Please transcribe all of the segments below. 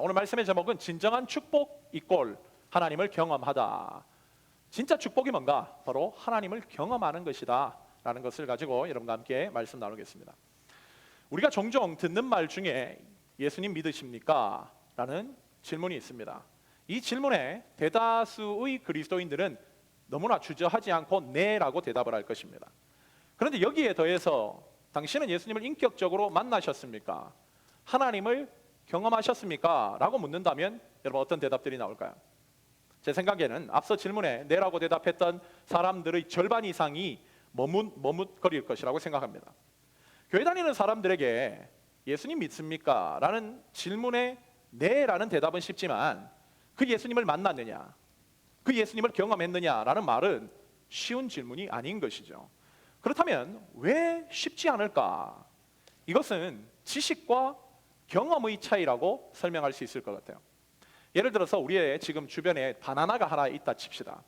오늘 말씀의 제목은 진정한 축복 이꼴 하나님을 경험하다. 진짜 축복이 뭔가? 바로 하나님을 경험하는 것이다 라는 것을 가지고 여러분과 함께 말씀 나누겠습니다. 우리가 종종 듣는 말 중에 예수님 믿으십니까? 라는 질문이 있습니다. 이 질문에 대다수의 그리스도인들은 너무나 주저하지 않고 네 라고 대답을 할 것입니다. 그런데 여기에 더해서 당신은 예수님을 인격적으로 만나셨습니까? 하나님을 경험하셨습니까? 라고 묻는다면 여러분 어떤 대답들이 나올까요? 제 생각에는 앞서 질문에 네라고 대답했던 사람들의 절반 이상이 머뭇거릴 것이라고 생각합니다. 교회 다니는 사람들에게 예수님 믿습니까? 라는 질문에 네라는 대답은 쉽지만 그 예수님을 만났느냐, 그 예수님을 경험했느냐 라는 말은 쉬운 질문이 아닌 것이죠. 그렇다면 왜 쉽지 않을까? 이것은 지식과 경험의 차이라고 설명할 수 있을 것 같아요. 예를 들어서 우리의 지금 주변에 바나나가 하나 있다 칩시다.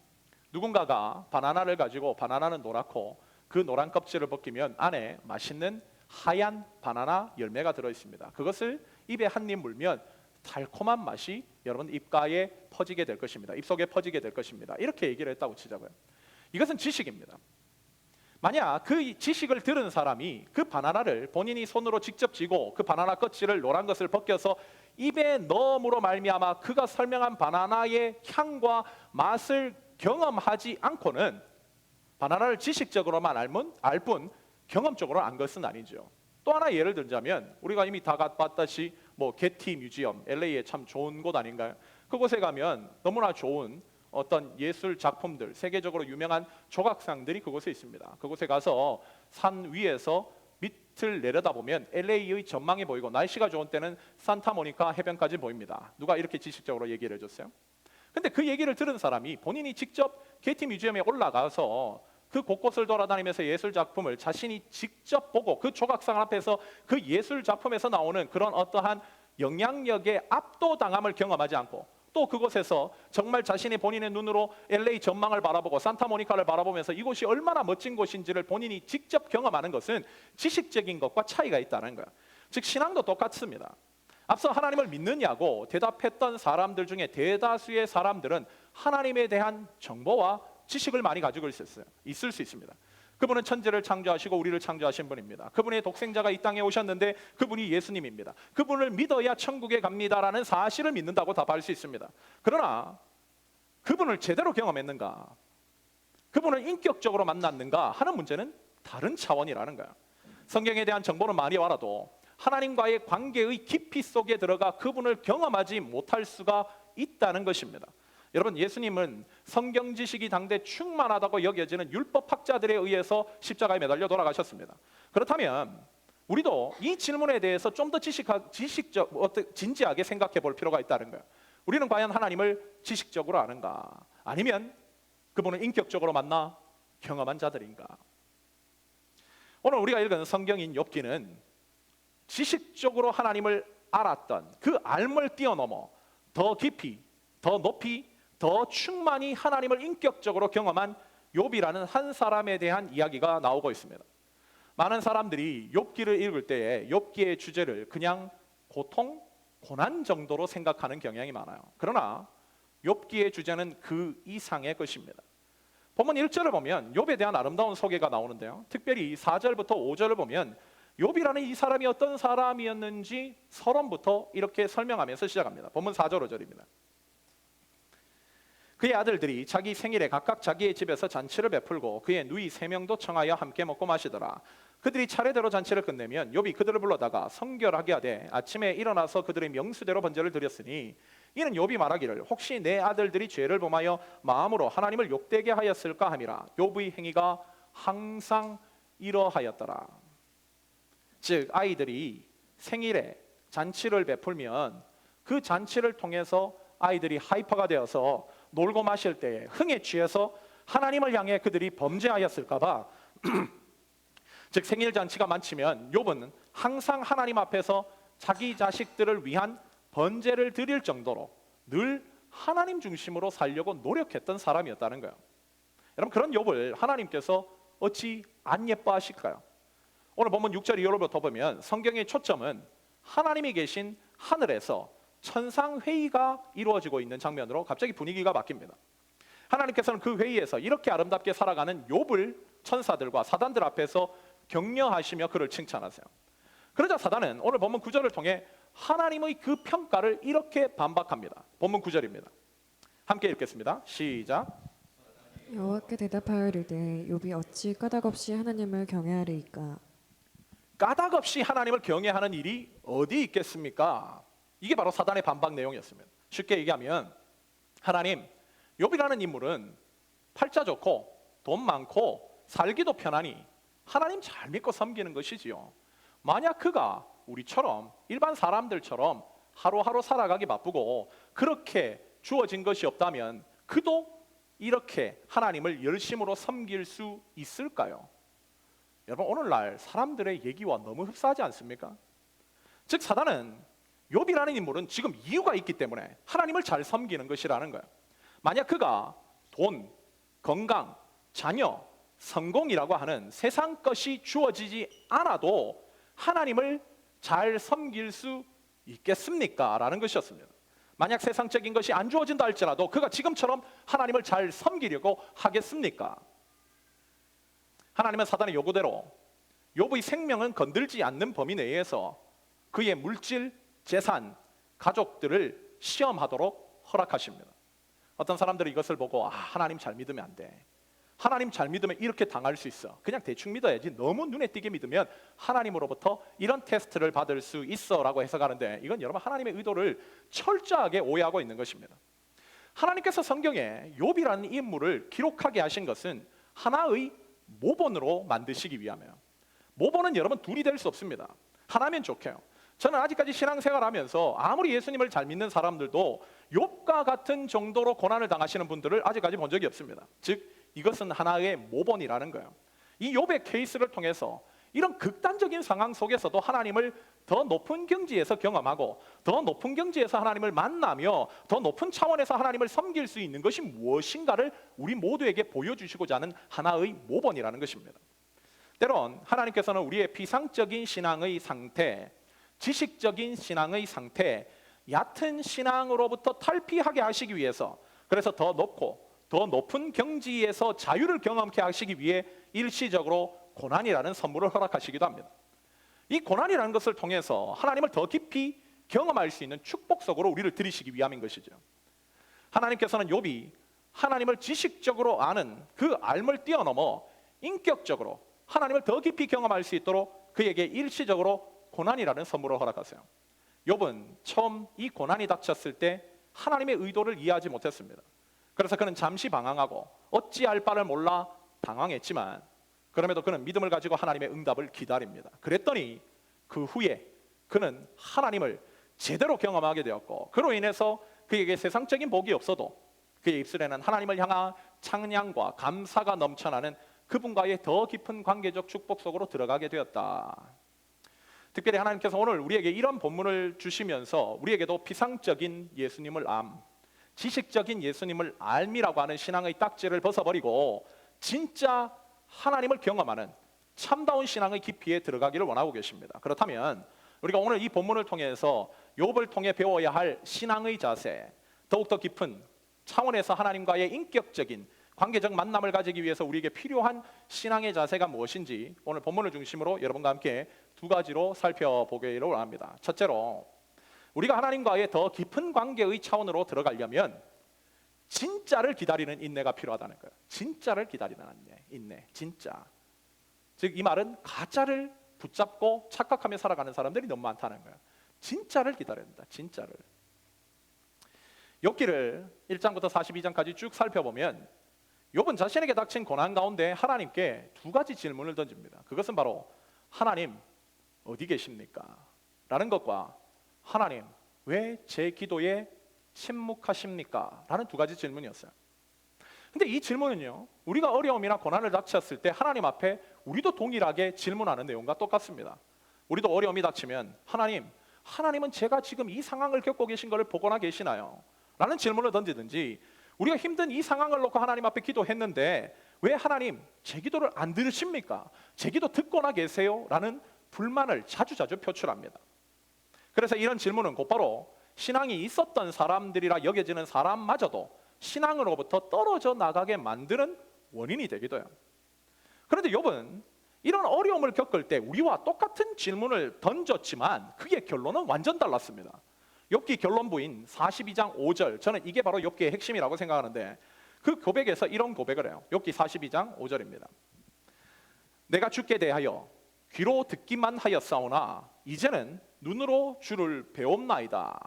누군가가 바나나를 가지고, 바나나는 노랗고 그 노란 껍질을 벗기면 안에 맛있는 하얀 바나나 열매가 들어있습니다. 그것을 입에 한 입 물면 달콤한 맛이 여러분 입가에 퍼지게 될 것입니다. 입속에 퍼지게 될 것입니다. 이렇게 얘기를 했다고 치자고요. 이것은 지식입니다. 만약 그 지식을 들은 사람이 그 바나나를 본인이 손으로 직접 쥐고 그 바나나 껍질을 노란 것을 벗겨서 입에 넣음으로 말미암아 그가 설명한 바나나의 향과 맛을 경험하지 않고는 바나나를 지식적으로만 알 뿐 경험적으로 안 것은 아니죠. 또 하나 예를 들자면 우리가 이미 다 봤다시 게티 뮤지엄, LA에 참 좋은 곳 아닌가요? 그곳에 가면 너무나 좋은 어떤 예술 작품들, 세계적으로 유명한 조각상들이 그곳에 있습니다. 그곳에 가서 산 위에서 밑을 내려다보면 LA의 전망이 보이고 날씨가 좋은 때는 산타모니카 해변까지 보입니다. 누가 이렇게 지식적으로 얘기를 해줬어요? 근데 그 얘기를 들은 사람이 본인이 직접 게티 뮤지엄에 올라가서 그 곳곳을 돌아다니면서 예술 작품을 자신이 직접 보고 그 조각상 앞에서 그 예술 작품에서 나오는 그런 어떠한 영향력에 압도당함을 경험하지 않고 또 그곳에서 정말 자신이 본인의 눈으로 LA 전망을 바라보고 산타모니카를 바라보면서 이곳이 얼마나 멋진 곳인지를 본인이 직접 경험하는 것은 지식적인 것과 차이가 있다는 거예요. 즉 신앙도 똑같습니다. 앞서 하나님을 믿느냐고 대답했던 사람들 중에 대다수의 사람들은 하나님에 대한 정보와 지식을 많이 가지고 있을 수 있습니다. 그분은 천지를 창조하시고 우리를 창조하신 분입니다. 그분의 독생자가 이 땅에 오셨는데 그분이 예수님입니다. 그분을 믿어야 천국에 갑니다라는 사실을 믿는다고 답할 수 있습니다. 그러나 그분을 제대로 경험했는가, 그분을 인격적으로 만났는가 하는 문제는 다른 차원이라는 거예요. 성경에 대한 정보는 많이 알아도 하나님과의 관계의 깊이 속에 들어가 그분을 경험하지 못할 수가 있다는 것입니다. 여러분, 예수님은 성경 지식이 당대 충만하다고 여겨지는 율법학자들에 의해서 십자가에 매달려 돌아가셨습니다. 그렇다면 우리도 이 질문에 대해서 좀 더 진지하게 생각해 볼 필요가 있다는 거예요. 우리는 과연 하나님을 지식적으로 아는가? 아니면 그분을 인격적으로 만나 경험한 자들인가? 오늘 우리가 읽은 성경인 욥기는 지식적으로 하나님을 알았던 그 알을 뛰어넘어 더 깊이, 더 높이, 더 충만히 하나님을 인격적으로 경험한 욥이라는 한 사람에 대한 이야기가 나오고 있습니다. 많은 사람들이 욥기를 읽을 때에 욥기의 주제를 그냥 고통, 고난 정도로 생각하는 경향이 많아요. 그러나 욥기의 주제는 그 이상의 것입니다. 본문 1절을 보면 욥에 대한 아름다운 소개가 나오는데요. 특별히 4절부터 5절을 보면 욥이라는 이 사람이 어떤 사람이었는지 서론부터 이렇게 설명하면서 시작합니다. 본문 4절 5절입니다. 그의 아들들이 자기 생일에 각각 자기의 집에서 잔치를 베풀고 그의 누이 3명도 청하여 함께 먹고 마시더라. 그들이 차례대로 잔치를 끝내면 욥이 그들을 불러다가 성결하게 하되 아침에 일어나서 그들의 명수대로 번제를 드렸으니 이는 욥이 말하기를 혹시 내 아들들이 죄를 범하여 마음으로 하나님을 욕되게 하였을까 함이라. 욥의 행위가 항상 이러하였더라. 즉 아이들이 생일에 잔치를 베풀면 그 잔치를 통해서 아이들이 하이퍼가 되어서 놀고 마실 때에 흥에 취해서 하나님을 향해 그들이 범죄하였을까 봐 즉 생일 잔치가 많지면 욥은 항상 하나님 앞에서 자기 자식들을 위한 번제를 드릴 정도로 늘 하나님 중심으로 살려고 노력했던 사람이었다는 거예요. 여러분, 그런 욥을 하나님께서 어찌 안 예뻐하실까요? 오늘 본문 6절 이후로부터 보면 성경의 초점은 하나님이 계신 하늘에서 천상회의가 이루어지고 있는 장면으로 갑자기 분위기가 바뀝니다. 하나님께서는 그 회의에서 이렇게 아름답게 살아가는 욥을 천사들과 사단들 앞에서 격려하시며 그를 칭찬하세요. 그러자 사단은 오늘 본문 9절을 통해 하나님의 그 평가를 이렇게 반박합니다. 본문 9절입니다. 함께 읽겠습니다. 시작. 여호와께 대답하여이르되 욥이 어찌 까닭없이 하나님을 경외하리이까. 까닭없이 하나님을 경외하는 일이 어디 있겠습니까? 이게 바로 사단의 반박 내용이었습니다. 쉽게 얘기하면 하나님, 욥이라는 인물은 팔자 좋고 돈 많고 살기도 편하니 하나님 잘 믿고 섬기는 것이지요. 만약 그가 우리처럼 일반 사람들처럼 하루하루 살아가기 바쁘고 그렇게 주어진 것이 없다면 그도 이렇게 하나님을 열심으로 섬길 수 있을까요? 여러분, 오늘날 사람들의 얘기와 너무 흡사하지 않습니까? 즉 사단은 욥이라는 인물은 지금 이유가 있기 때문에 하나님을 잘 섬기는 것이라는 거예요. 만약 그가 돈, 건강, 자녀, 성공이라고 하는 세상 것이 주어지지 않아도 하나님을 잘 섬길 수 있겠습니까? 라는 것이었습니다. 만약 세상적인 것이 안 주어진다 할지라도 그가 지금처럼 하나님을 잘 섬기려고 하겠습니까? 하나님은 사단의 요구대로 욥의 생명은 건들지 않는 범위 내에서 그의 물질, 재산, 가족들을 시험하도록 허락하십니다. 어떤 사람들이 이것을 보고 하나님 잘 믿으면 안 돼. 하나님 잘 믿으면 이렇게 당할 수 있어. 그냥 대충 믿어야지. 너무 눈에 띄게 믿으면 하나님으로부터 이런 테스트를 받을 수 있어 라고 해석하는데 이건 여러분 하나님의 의도를 철저하게 오해하고 있는 것입니다. 하나님께서 성경에 욥이라는 인물을 기록하게 하신 것은 하나의 모본으로 만드시기 위함이에요. 모본은 여러분 둘이 될 수 없습니다. 하나면 좋게요. 저는 아직까지 신앙생활하면서 아무리 예수님을 잘 믿는 사람들도 욥과 같은 정도로 고난을 당하시는 분들을 아직까지 본 적이 없습니다. 즉 이것은 하나의 모본이라는 거예요. 이 욥의 케이스를 통해서 이런 극단적인 상황 속에서도 하나님을 더 높은 경지에서 경험하고 더 높은 경지에서 하나님을 만나며 더 높은 차원에서 하나님을 섬길 수 있는 것이 무엇인가를 우리 모두에게 보여주시고자 하는 하나의 모본이라는 것입니다. 때론 하나님께서는 우리의 피상적인 신앙의 상태, 지식적인 신앙의 상태, 얕은 신앙으로부터 탈피하게 하시기 위해서 그래서 더 높고 더 높은 경지에서 자유를 경험케 하시기 위해 일시적으로 고난이라는 선물을 허락하시기도 합니다. 이 고난이라는 것을 통해서 하나님을 더 깊이 경험할 수 있는 축복 속으로 우리를 들이시기 위함인 것이죠. 하나님께서는 욥이 하나님을 지식적으로 아는 그 알을 뛰어넘어 인격적으로 하나님을 더 깊이 경험할 수 있도록 그에게 일시적으로 고난이라는 선물을 허락하세요. 욥은 처음 이 고난이 닥쳤을 때 하나님의 의도를 이해하지 못했습니다. 그래서 그는 잠시 방황하고 어찌할 바를 몰라 당황했지만 그럼에도 그는 믿음을 가지고 하나님의 응답을 기다립니다. 그랬더니 그 후에 그는 하나님을 제대로 경험하게 되었고 그로 인해서 그에게 세상적인 복이 없어도 그의 입술에는 하나님을 향한 찬양과 감사가 넘쳐나는 그분과의 더 깊은 관계적 축복 속으로 들어가게 되었다. 특별히 하나님께서 오늘 우리에게 이런 본문을 주시면서 우리에게도 피상적인 예수님을 지식적인 예수님을 알미라고 하는 신앙의 딱지를 벗어버리고 진짜 하나님을 경험하는 참다운 신앙의 깊이에 들어가기를 원하고 계십니다. 그렇다면 우리가 오늘 이 본문을 통해서 욥을 통해 배워야 할 신앙의 자세, 더욱더 깊은 차원에서 하나님과의 인격적인 관계적 만남을 가지기 위해서 우리에게 필요한 신앙의 자세가 무엇인지 오늘 본문을 중심으로 여러분과 함께 두 가지로 살펴보기를 원합니다. 첫째로 우리가 하나님과의 더 깊은 관계의 차원으로 들어가려면 진짜를 기다리는 인내가 필요하다는 거예요. 진짜를 기다리는 인내, 진짜. 즉 이 말은 가짜를 붙잡고 착각하며 살아가는 사람들이 너무 많다는 거예요. 진짜를 기다려야 된다. 진짜를. 욥기를 1장부터 42장까지 쭉 살펴보면 욥은 자신에게 닥친 고난 가운데 하나님께 두 가지 질문을 던집니다. 그것은 바로 하나님 어디 계십니까? 라는 것과 하나님 왜 제 기도에 침묵하십니까? 라는 두 가지 질문이었어요. 근데 이 질문은요 우리가 어려움이나 고난을 닥쳤을 때 하나님 앞에 우리도 동일하게 질문하는 내용과 똑같습니다. 우리도 어려움이 닥치면 하나님은 제가 지금 이 상황을 겪고 계신 것을 보고나 계시나요? 라는 질문을 던지든지 우리가 힘든 이 상황을 놓고 하나님 앞에 기도했는데 왜 하나님 제 기도를 안 들으십니까? 제 기도 듣고나 계세요? 라는 불만을 자주자주 표출합니다. 그래서 이런 질문은 곧바로 신앙이 있었던 사람들이라 여겨지는 사람마저도 신앙으로부터 떨어져 나가게 만드는 원인이 되기도 해요. 그런데 욥은 이런 어려움을 겪을 때 우리와 똑같은 질문을 던졌지만 그의 결론은 완전 달랐습니다. 욥기 결론부인 42장 5절, 저는 이게 바로 욥기의 핵심이라고 생각하는데 그 고백에서 이런 고백을 해요. 욥기 42장 5절입니다. 내가 주께 대하여 귀로 듣기만 하였사오나 이제는 눈으로 주를 배옵나이다.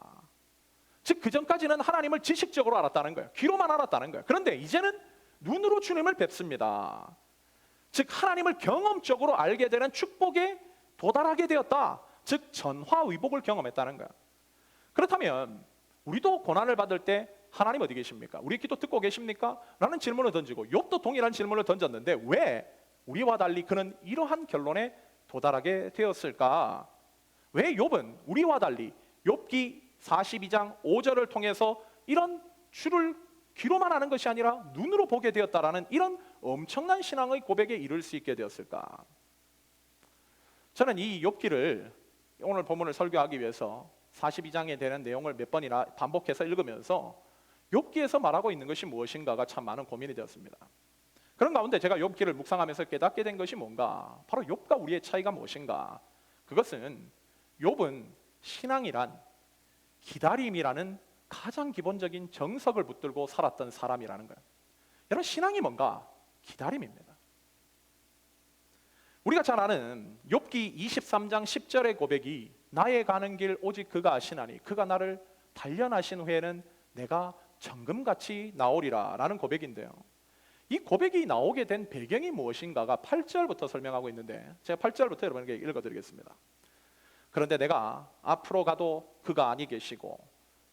즉 그전까지는 하나님을 지식적으로 알았다는 거예요. 귀로만 알았다는 거예요. 그런데 이제는 눈으로 주님을 뵙습니다. 즉 하나님을 경험적으로 알게 되는 축복에 도달하게 되었다. 즉 전화위복을 경험했다는 거예요. 그렇다면 우리도 고난을 받을 때 하나님 어디 계십니까? 우리 기도 듣고 계십니까? 라는 질문을 던지고 욥도 동일한 질문을 던졌는데 왜 우리와 달리 그는 이러한 결론에 도달하게 되었을까? 왜 욥은 우리와 달리 욥기 42장 5절을 통해서 이런 주를 귀로만 아는 것이 아니라 눈으로 보게 되었다라는 이런 엄청난 신앙의 고백에 이를 수 있게 되었을까? 저는 이 욥기를 오늘 본문을 설교하기 위해서 42장에 되는 내용을 몇 번이나 반복해서 읽으면서 욥기에서 말하고 있는 것이 무엇인가가 참 많은 고민이 되었습니다. 그런 가운데 제가 욥기를 묵상하면서 깨닫게 된 것이 뭔가, 바로 욥과 우리의 차이가 무엇인가? 그것은 욥은 신앙이란 기다림이라는 가장 기본적인 정석을 붙들고 살았던 사람이라는 거예요. 여러분, 신앙이 뭔가? 기다림입니다. 우리가 잘 아는 욥기 23장 10절의 고백이 나의 가는 길 오직 그가 아시나니 그가 나를 단련하신 후에는 내가 정금같이 나오리라 라는 고백인데요, 이 고백이 나오게 된 배경이 무엇인가가 8절부터 설명하고 있는데 제가 8절부터 여러분에게 읽어드리겠습니다. 그런데 내가 앞으로 가도 그가 아니 계시고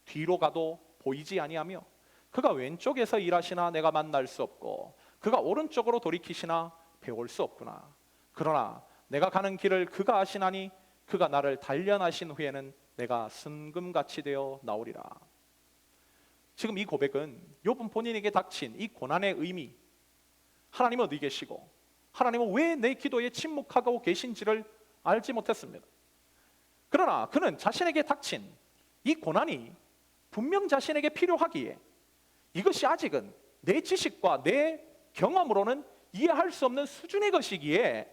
뒤로 가도 보이지 아니하며 그가 왼쪽에서 일하시나 내가 만날 수 없고 그가 오른쪽으로 돌이키시나 배울 수 없구나. 그러나 내가 가는 길을 그가 아시나니 그가 나를 단련하신 후에는 내가 순금같이 되어 나오리라. 지금 이 고백은 욥은 본인에게 닥친 이 고난의 의미, 하나님은 어디 계시고 하나님은 왜 내 기도에 침묵하고 계신지를 알지 못했습니다. 그러나 그는 자신에게 닥친 이 고난이 분명 자신에게 필요하기에 이것이 아직은 내 지식과 내 경험으로는 이해할 수 없는 수준의 것이기에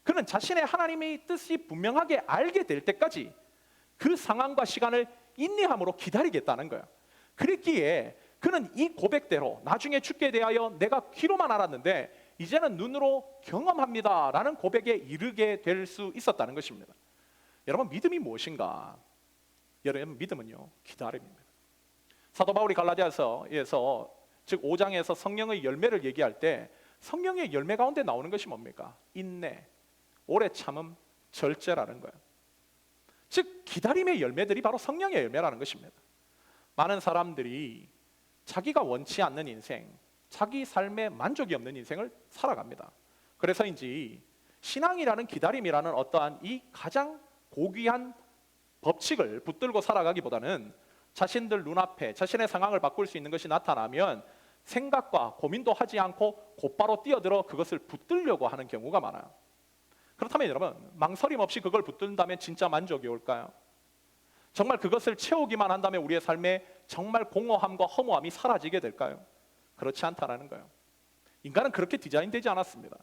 그는 자신의 하나님의 뜻이 분명하게 알게 될 때까지 그 상황과 시간을 인내함으로 기다리겠다는 거예요. 그랬기에 그는 이 고백대로 나중에 죽게 대하여 내가 귀로만 알았는데 이제는 눈으로 경험합니다 라는 고백에 이르게 될 수 있었다는 것입니다. 여러분, 믿음이 무엇인가? 여러분, 믿음은요, 기다림입니다. 사도 바울이 갈라디아서에서 즉 5장에서 성령의 열매를 얘기할 때 성령의 열매 가운데 나오는 것이 뭡니까? 인내, 오래 참음, 절제라는 거예요. 즉 기다림의 열매들이 바로 성령의 열매라는 것입니다. 많은 사람들이 자기가 원치 않는 인생, 자기 삶에 만족이 없는 인생을 살아갑니다. 그래서인지 신앙이라는 기다림이라는 어떠한 이 가장 고귀한 법칙을 붙들고 살아가기보다는 자신들 눈앞에 자신의 상황을 바꿀 수 있는 것이 나타나면 생각과 고민도 하지 않고 곧바로 뛰어들어 그것을 붙들려고 하는 경우가 많아요. 그렇다면 여러분, 망설임 없이 그걸 붙든다면 진짜 만족이 올까요? 정말 그것을 채우기만 한다면 우리의 삶에 정말 공허함과 허무함이 사라지게 될까요? 그렇지 않다라는 거예요. 인간은 그렇게 디자인되지 않았습니다.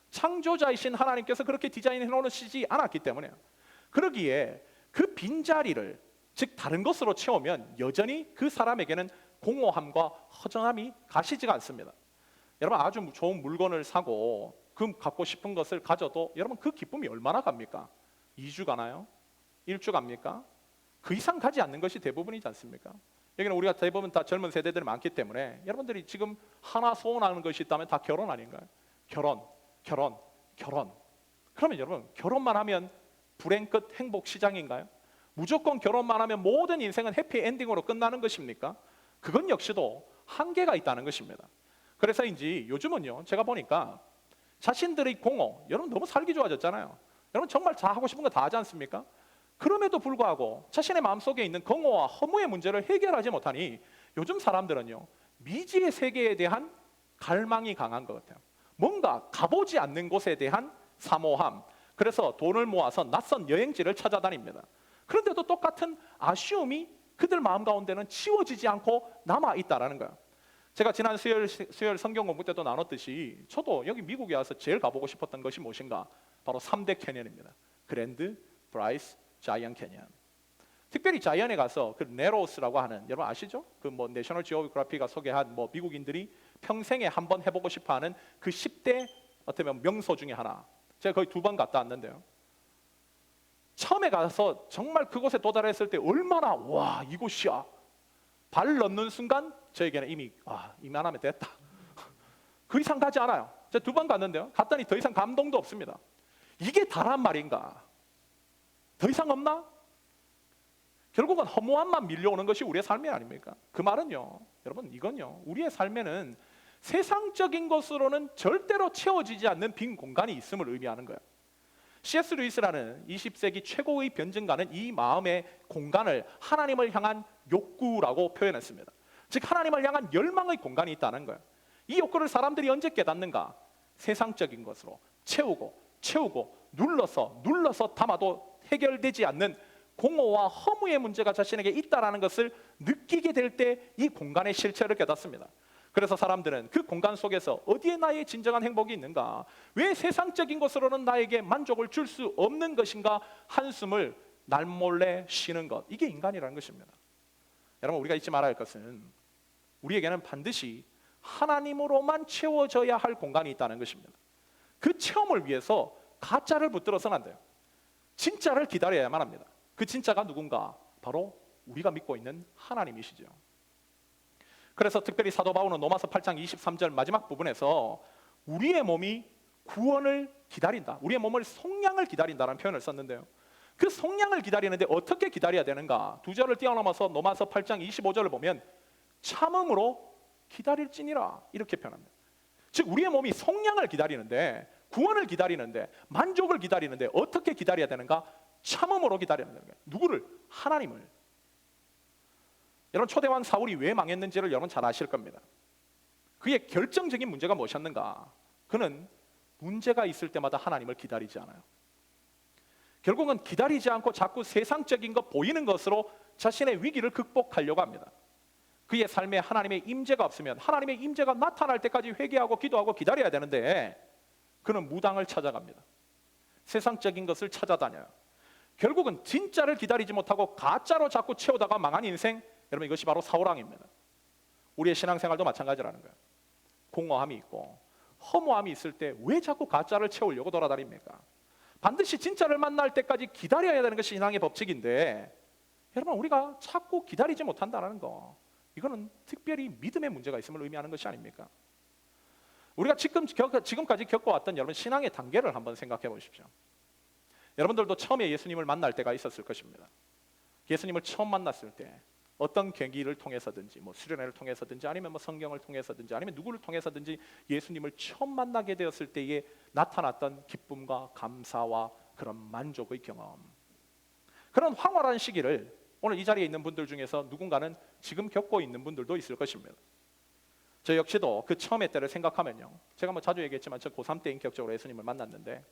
창조자이신 하나님께서 그렇게 디자인해 놓으시지 않았기 때문에요. 그러기에 그 빈자리를 즉 다른 것으로 채우면 여전히 그 사람에게는 공허함과 허전함이 가시지가 않습니다. 여러분, 아주 좋은 물건을 사고 그 갖고 싶은 것을 가져도 여러분 그 기쁨이 얼마나 갑니까? 2주 가나요? 1주 갑니까? 그 이상 가지 않는 것이 대부분이지 않습니까? 여기는 우리가 대부분 다 젊은 세대들이 많기 때문에 여러분들이 지금 하나 소원하는 것이 있다면 다 결혼 아닌가요? 결혼. 그러면 여러분, 결혼만 하면 불행 끝 행복 시장인가요? 무조건 결혼만 하면 모든 인생은 해피엔딩으로 끝나는 것입니까? 그건 역시도 한계가 있다는 것입니다. 그래서인지 요즘은요, 제가 보니까 자신들의 공허, 여러분 너무 살기 좋아졌잖아요. 여러분 정말 다 하고 싶은 거 다 하지 않습니까? 그럼에도 불구하고 자신의 마음속에 있는 공허와 허무의 문제를 해결하지 못하니 요즘 사람들은요, 미지의 세계에 대한 갈망이 강한 것 같아요. 뭔가 가보지 않는 곳에 대한 사모함, 그래서 돈을 모아서 낯선 여행지를 찾아다닙니다. 그런데도 똑같은 아쉬움이 그들 마음 가운데는 치워지지 않고 남아 있다라는 거예요. 제가 지난 수요일 성경 공부 때도 나눴듯이 저도 여기 미국에 와서 제일 가보고 싶었던 것이 무엇인가? 바로 3대 캐년입니다. 그랜드, 브라이스, 자이언 캐년. 특별히 자이언에 가서 그 네로스라고 하는, 여러분 아시죠? 그 뭐 내셔널 지오그래피가 소개한 뭐 미국인들이 평생에 한번 해보고 싶어하는 그 10대 어떻게 보면 명소 중에 하나. 제가 거의 2번 갔다 왔는데요. 처음에 가서 정말 그곳에 도달했을 때 얼마나 와 이곳이야. 발 넣는 순간 저에게는 이미 이만하면 됐다. 그 이상 가지 않아요. 제가 2번 갔는데요. 갔더니 더 이상 감동도 없습니다. 이게 다란 말인가? 더 이상 없나? 결국은 허무함만 밀려오는 것이 우리의 삶이 아닙니까? 그 말은요, 여러분 이건요, 우리의 삶에는 세상적인 것으로는 절대로 채워지지 않는 빈 공간이 있음을 의미하는 거예요. C.S. 루이스라는 20세기 최고의 변증가는 이 마음의 공간을 하나님을 향한 욕구라고 표현했습니다. 즉 하나님을 향한 열망의 공간이 있다는 거예요. 이 욕구를 사람들이 언제 깨닫는가? 세상적인 것으로 채우고 눌러서 담아도 해결되지 않는 공허와 허무의 문제가 자신에게 있다는 것을 느끼게 될 때 이 공간의 실체를 깨닫습니다. 그래서 사람들은 그 공간 속에서 어디에 나의 진정한 행복이 있는가? 왜 세상적인 것으로는 나에게 만족을 줄 수 없는 것인가? 한숨을 날몰래 쉬는 것, 이게 인간이라는 것입니다. 여러분 우리가 잊지 말아야 할 것은 우리에게는 반드시 하나님으로만 채워져야 할 공간이 있다는 것입니다. 그 체험을 위해서 가짜를 붙들어서는 안 돼요. 진짜를 기다려야만 합니다. 그 진짜가 누군가? 바로 우리가 믿고 있는 하나님이시죠. 그래서 특별히 사도 바울은 로마서 8장 23절 마지막 부분에서 우리의 몸이 구원을 기다린다, 우리의 몸을 속량을 기다린다라는 표현을 썼는데요. 그 속량을 기다리는데 어떻게 기다려야 되는가? 2절을 뛰어넘어서 로마서 8장 25절을 보면 참음으로 기다릴지니라 이렇게 표현합니다. 즉 우리의 몸이 속량을 기다리는데, 구원을 기다리는데, 만족을 기다리는데 어떻게 기다려야 되는가? 참음으로 기다려야 되는 거예요. 누구를? 하나님을. 여러분 초대왕 사울이 왜 망했는지를 여러분 잘 아실 겁니다. 그의 결정적인 문제가 무엇이었는가? 그는 문제가 있을 때마다 하나님을 기다리지 않아요. 결국은 기다리지 않고 자꾸 세상적인 것, 보이는 것으로 자신의 위기를 극복하려고 합니다. 그의 삶에 하나님의 임재가 없으면 하나님의 임재가 나타날 때까지 회개하고 기도하고 기다려야 되는데 그는 무당을 찾아갑니다. 세상적인 것을 찾아다녀요. 결국은 진짜를 기다리지 못하고 가짜로 자꾸 채우다가 망한 인생, 여러분 이것이 바로 사울왕입니다. 우리의 신앙생활도 마찬가지라는 거예요. 공허함이 있고 허무함이 있을 때 왜 자꾸 가짜를 채우려고 돌아다닙니까? 반드시 진짜를 만날 때까지 기다려야 되는 것이 신앙의 법칙인데, 여러분 우리가 자꾸 기다리지 못한다는 거, 이거는 특별히 믿음의 문제가 있음을 의미하는 것이 아닙니까? 우리가 지금까지 겪어왔던 여러분 신앙의 단계를 한번 생각해 보십시오. 여러분들도 처음에 예수님을 만날 때가 있었을 것입니다. 예수님을 처음 만났을 때 어떤 계기를 통해서든지, 뭐 수련회를 통해서든지, 아니면 뭐 성경을 통해서든지, 아니면 누구를 통해서든지 예수님을 처음 만나게 되었을 때에 나타났던 기쁨과 감사와 그런 만족의 경험, 그런 황홀한 시기를 오늘 이 자리에 있는 분들 중에서 누군가는 지금 겪고 있는 분들도 있을 것입니다. 저 역시도 그 처음의 때를 생각하면요, 제가 뭐 자주 얘기했지만 저 고3 때 인격적으로 예수님을 만났는데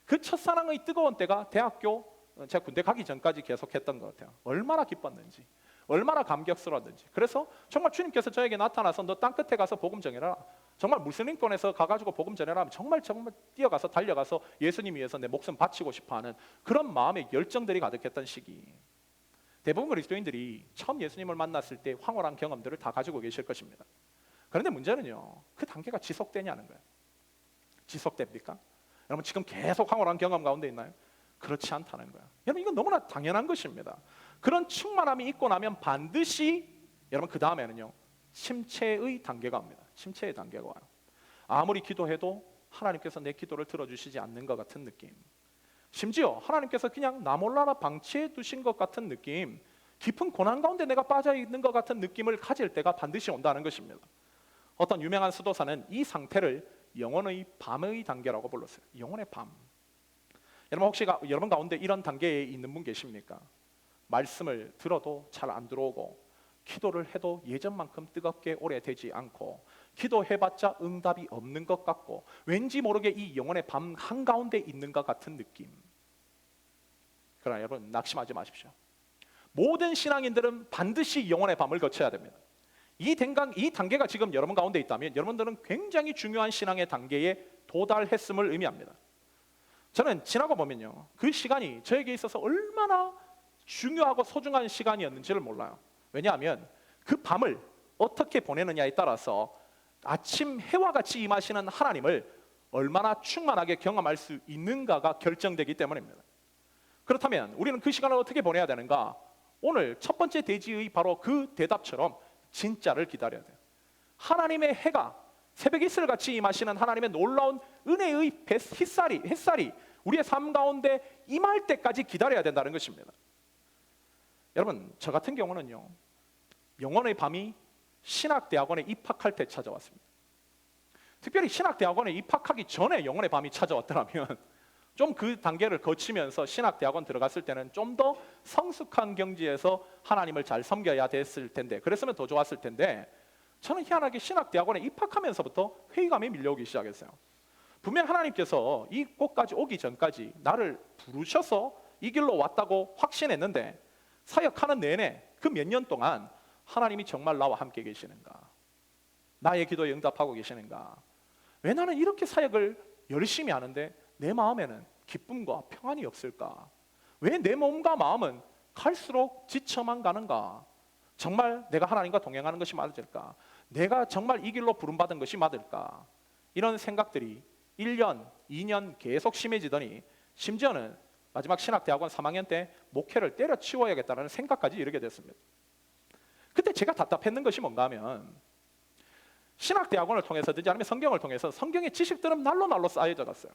그 첫사랑의 뜨거운 때가 대학교, 제가 군대 가기 전까지 계속했던 것 같아요. 얼마나 기뻤는지, 얼마나 감격스러웠는지. 그래서 정말 주님께서 저에게 나타나서 너 땅 끝에 가서 복음 전해라, 정말 무슬림권에서 가가지고 복음 전해라 하면 정말 뛰어가서 달려가서 예수님 위해서 내 목숨 바치고 싶어하는 그런 마음의 열정들이 가득했던 시기. 대부분 그리스도인들이 처음 예수님을 만났을 때 황홀한 경험들을 다 가지고 계실 것입니다. 그런데 문제는요, 그 단계가 지속되냐는 거예요. 지속됩니까? 여러분 지금 계속 황홀한 경험 가운데 있나요? 그렇지 않다는 거예요. 여러분 이건 너무나 당연한 것입니다. 그런 충만함이 있고 나면 반드시 여러분 그 다음에는요, 침체의 단계가 옵니다. 침체의 단계가 와요. 아무리 기도해도 하나님께서 내 기도를 들어주시지 않는 것 같은 느낌, 심지어 하나님께서 그냥 나 몰라라 방치해 두신 것 같은 느낌, 깊은 고난 가운데 내가 빠져 있는 것 같은 느낌을 가질 때가 반드시 온다는 것입니다. 어떤 유명한 수도사는 이 상태를 영혼의 밤의 단계라고 불렀어요. 영혼의 밤. 여러분 혹시 여러분 가운데 이런 단계에 있는 분 계십니까? 말씀을 들어도 잘 안 들어오고, 기도를 해도 예전만큼 뜨겁게 오래 되지 않고, 기도해봤자 응답이 없는 것 같고, 왠지 모르게 이 영혼의 밤 한가운데 있는 것 같은 느낌. 그러나 여러분 낙심하지 마십시오. 모든 신앙인들은 반드시 영혼의 밤을 거쳐야 됩니다. 이 단계가 지금 여러분 가운데 있다면 여러분들은 굉장히 중요한 신앙의 단계에 도달했음을 의미합니다. 저는 지나고 보면요, 그 시간이 저에게 있어서 얼마나 중요하고 소중한 시간이었는지를 몰라요. 왜냐하면 그 밤을 어떻게 보내느냐에 따라서 아침 해와 같이 임하시는 하나님을 얼마나 충만하게 경험할 수 있는가가 결정되기 때문입니다. 그렇다면 우리는 그 시간을 어떻게 보내야 되는가? 오늘 첫 번째 대지의 바로 그 대답처럼 진짜를 기다려야 돼요. 하나님의 해가 새벽 이슬같이 임하시는 하나님의 놀라운 은혜의 햇살이 우리의 삶 가운데 임할 때까지 기다려야 된다는 것입니다. 여러분, 저 같은 경우는요, 영혼의 밤이 신학대학원에 입학할 때 찾아왔습니다. 특별히 신학대학원에 입학하기 전에 영혼의 밤이 찾아왔더라면 좀 그 단계를 거치면서 신학대학원 들어갔을 때는 좀 더 성숙한 경지에서 하나님을 잘 섬겨야 됐을 텐데, 그랬으면 더 좋았을 텐데, 저는 희한하게 신학대학원에 입학하면서부터 회의감이 밀려오기 시작했어요. 분명 하나님께서 이 곳까지 오기 전까지 나를 부르셔서 이 길로 왔다고 확신했는데, 사역하는 내내 그 몇 년 동안 하나님이 정말 나와 함께 계시는가? 나의 기도에 응답하고 계시는가? 왜 나는 이렇게 사역을 열심히 하는데 내 마음에는 기쁨과 평안이 없을까? 왜 내 몸과 마음은 갈수록 지쳐만 가는가? 정말 내가 하나님과 동행하는 것이 맞을까? 내가 정말 이 길로 부름받은 것이 맞을까? 이런 생각들이 1년, 2년 계속 심해지더니 심지어는 마지막 신학대학원 3학년 때 목회를 때려치워야겠다는 생각까지 이르게 됐습니다. 그때 제가 답답했는 것이 뭔가 하면 신학대학원을 통해서든지 아니면 성경을 통해서 성경의 지식들은 날로 쌓여져 갔어요.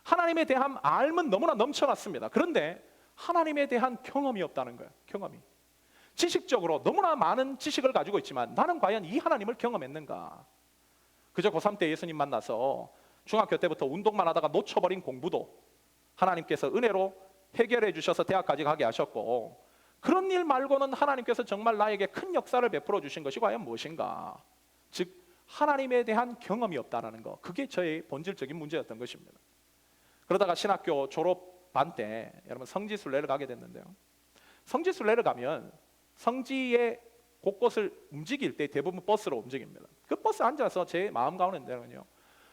하나님에 대한 알은 너무나 넘쳐났습니다. 그런데 하나님에 대한 경험이 없다는 거예요. 경험이. 지식적으로 너무나 많은 지식을 가지고 있지만 나는 과연 이 하나님을 경험했는가? 그저 고3 때 예수님 만나서 중학교 때부터 운동만 하다가 놓쳐버린 공부도 하나님께서 은혜로 해결해 주셔서 대학까지 가게 하셨고, 그런 일 말고는 하나님께서 정말 나에게 큰 역사를 베풀어 주신 것이 과연 무엇인가? 즉 하나님에 대한 경험이 없다는 거, 그게 저의 본질적인 문제였던 것입니다. 그러다가 신학교 졸업반 때 여러분 성지순례를 가게 됐는데요, 성지순례를 가면 성지의 곳곳을 움직일 때 대부분 버스로 움직입니다. 그 버스에 앉아서 제 마음 가운데는요,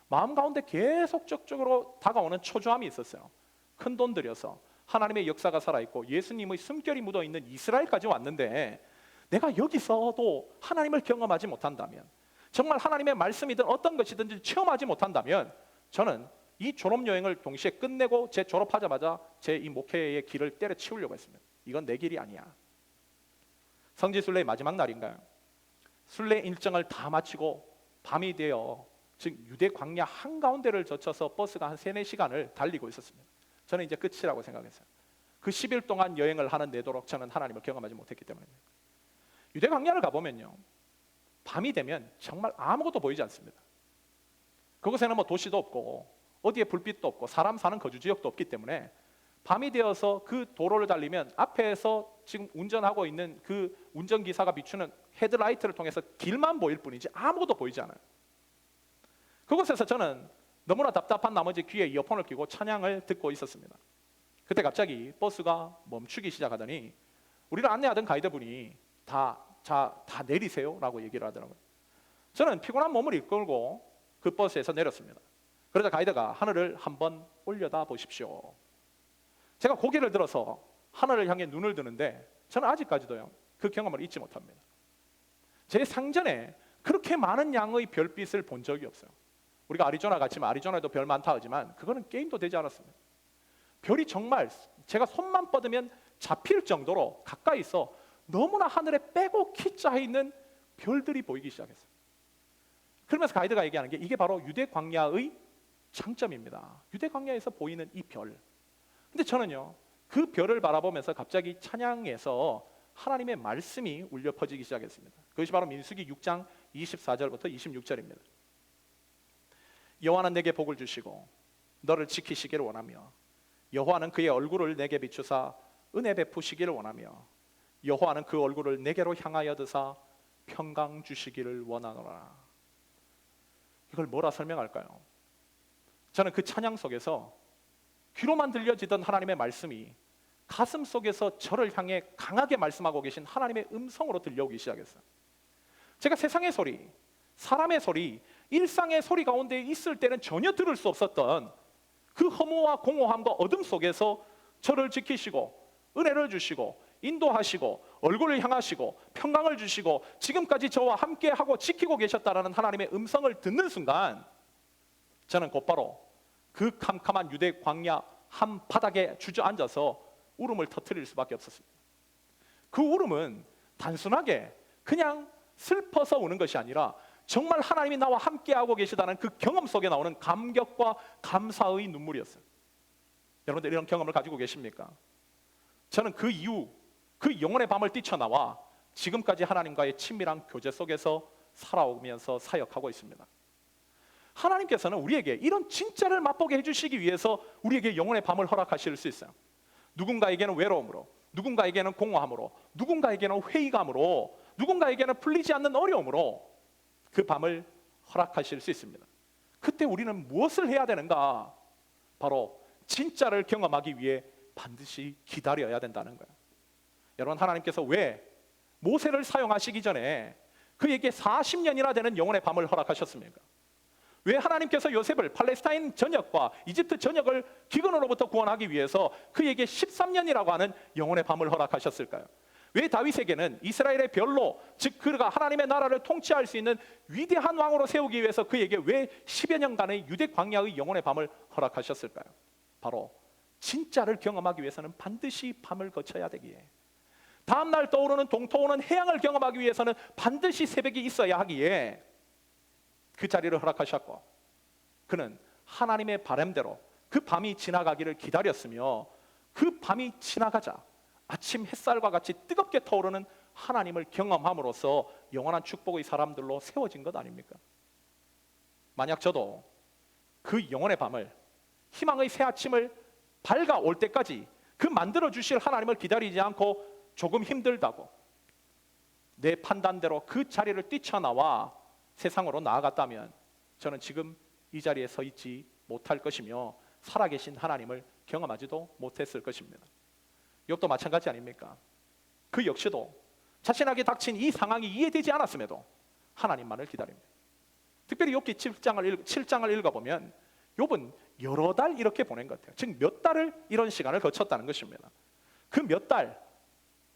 마음 가운데 계속적으로 다가오는 초조함이 있었어요. 큰 돈 들여서 하나님의 역사가 살아있고 예수님의 숨결이 묻어있는 이스라엘까지 왔는데 내가 여기서도 하나님을 경험하지 못한다면, 정말 하나님의 말씀이든 어떤 것이든지 체험하지 못한다면 저는 이 졸업여행을 동시에 끝내고 제 졸업하자마자 제 이 목회의 길을 때려치우려고 했습니다. 이건 내 길이 아니야. 성지순례의 마지막 날인가요? 순례 일정을 다 마치고 밤이 되어 즉 유대 광야 한가운데를 거쳐서 버스가 한 3-4시간을 달리고 있었습니다. 저는 이제 끝이라고 생각했어요. 그 10일 동안 여행을 하는 내도록 저는 하나님을 경험하지 못했기 때문입니다. 유대 광야를 가보면요, 밤이 되면 정말 아무것도 보이지 않습니다. 그곳에는 뭐 도시도 없고 어디에 불빛도 없고 사람 사는 거주 지역도 없기 때문에 밤이 되어서 그 도로를 달리면 앞에서 지금 운전하고 있는 그 운전기사가 비추는 헤드라이트를 통해서 길만 보일 뿐이지 아무것도 보이지 않아요. 그곳에서 저는 너무나 답답한 나머지 귀에 이어폰을 끼고 찬양을 듣고 있었습니다. 그때 갑자기 버스가 멈추기 시작하더니 우리를 안내하던 가이드분이 다 내리세요 라고 얘기를 하더라고요. 저는 피곤한 몸을 이끌고 그 버스에서 내렸습니다. 그러자 가이드가 하늘을 한번 올려다 보십시오. 제가 고개를 들어서 하늘을 향해 눈을 드는데 저는 아직까지도요 그 경험을 잊지 못합니다. 제 상전에 그렇게 많은 양의 별빛을 본 적이 없어요. 우리가 아리조나 갔지만 아리조나에도 별 많다 하지만 그거는 게임도 되지 않았습니다. 별이 정말 제가 손만 뻗으면 잡힐 정도로 가까이서 너무나 하늘에 빼곡히 짜있는 별들이 보이기 시작했어요. 그러면서 가이드가 얘기하는 게 이게 바로 유대 광야의 장점입니다. 유대 광야에서 보이는 이 별. 근데 저는요 그 별을 바라보면서 갑자기 찬양에서 하나님의 말씀이 울려 퍼지기 시작했습니다. 그것이 바로 민수기 6장 24절부터 26절입니다. 여호와는 내게 복을 주시고 너를 지키시기를 원하며 여호와는 그의 얼굴을 내게 비추사 은혜 베푸시기를 원하며 여호와는 그 얼굴을 내게로 향하여 드사 평강 주시기를 원하노라. 이걸 뭐라 설명할까요? 저는 그 찬양 속에서 귀로만 들려지던 하나님의 말씀이 가슴 속에서 저를 향해 강하게 말씀하고 계신 하나님의 음성으로 들려오기 시작했어요. 제가 세상의 소리, 사람의 소리, 일상의 소리 가운데 있을 때는 전혀 들을 수 없었던 그 허무와 공허함과 어둠 속에서 저를 지키시고 은혜를 주시고 인도하시고 얼굴을 향하시고 평강을 주시고 지금까지 저와 함께하고 지키고 계셨다라는 하나님의 음성을 듣는 순간 저는 곧바로 그 캄캄한 유대 광야 한 바닥에 주저앉아서 울음을 터뜨릴 수밖에 없었습니다. 그 울음은 단순하게 그냥 슬퍼서 우는 것이 아니라 정말 하나님이 나와 함께하고 계시다는 그 경험 속에 나오는 감격과 감사의 눈물이었어요. 여러분들 이런 경험을 가지고 계십니까? 저는 그 이후 그 영혼의 밤을 뛰쳐나와 지금까지 하나님과의 친밀한 교제 속에서 살아오면서 사역하고 있습니다. 하나님께서는 우리에게 이런 진짜를 맛보게 해주시기 위해서 우리에게 영혼의 밤을 허락하실 수 있어요. 누군가에게는 외로움으로, 누군가에게는 공허함으로, 누군가에게는 회의감으로, 누군가에게는 풀리지 않는 어려움으로 그 밤을 허락하실 수 있습니다. 그때 우리는 무엇을 해야 되는가? 바로 진짜를 경험하기 위해 반드시 기다려야 된다는 거예요. 여러분, 하나님께서 왜 모세를 사용하시기 전에 그에게 40년이나 되는 영혼의 밤을 허락하셨습니까? 왜 하나님께서 요셉을 팔레스타인 전역과 이집트 전역을 기근으로부터 구원하기 위해서 그에게 13년이라고 하는 영혼의 밤을 허락하셨을까요? 왜 다윗에게는 이스라엘의 별로, 즉 그가 하나님의 나라를 통치할 수 있는 위대한 왕으로 세우기 위해서 그에게 왜 10여 년간의 유대 광야의 영혼의 밤을 허락하셨을까요? 바로 진짜를 경험하기 위해서는 반드시 밤을 거쳐야 되기에, 다음날 떠오르는 동토오는 해양을 경험하기 위해서는 반드시 새벽이 있어야 하기에 그 자리를 허락하셨고, 그는 하나님의 바람대로 그 밤이 지나가기를 기다렸으며 그 밤이 지나가자 아침 햇살과 같이 뜨겁게 타오르는 하나님을 경험함으로써 영원한 축복의 사람들로 세워진 것 아닙니까? 만약 저도 그 영혼의 밤을, 희망의 새 아침을 밝아올 때까지 그 만들어 주실 하나님을 기다리지 않고 조금 힘들다고 내 판단대로 그 자리를 뛰쳐나와 세상으로 나아갔다면 저는 지금 이 자리에 서 있지 못할 것이며 살아계신 하나님을 경험하지도 못했을 것입니다. 욥도 마찬가지 아닙니까? 그 역시도 자신에게 닥친 이 상황이 이해되지 않았음에도 하나님만을 기다립니다. 특별히 욥기 7장을 읽어보면 욥은 여러 달 이렇게 보낸 것 같아요. 즉 몇 달을 이런 시간을 거쳤다는 것입니다. 그 몇 달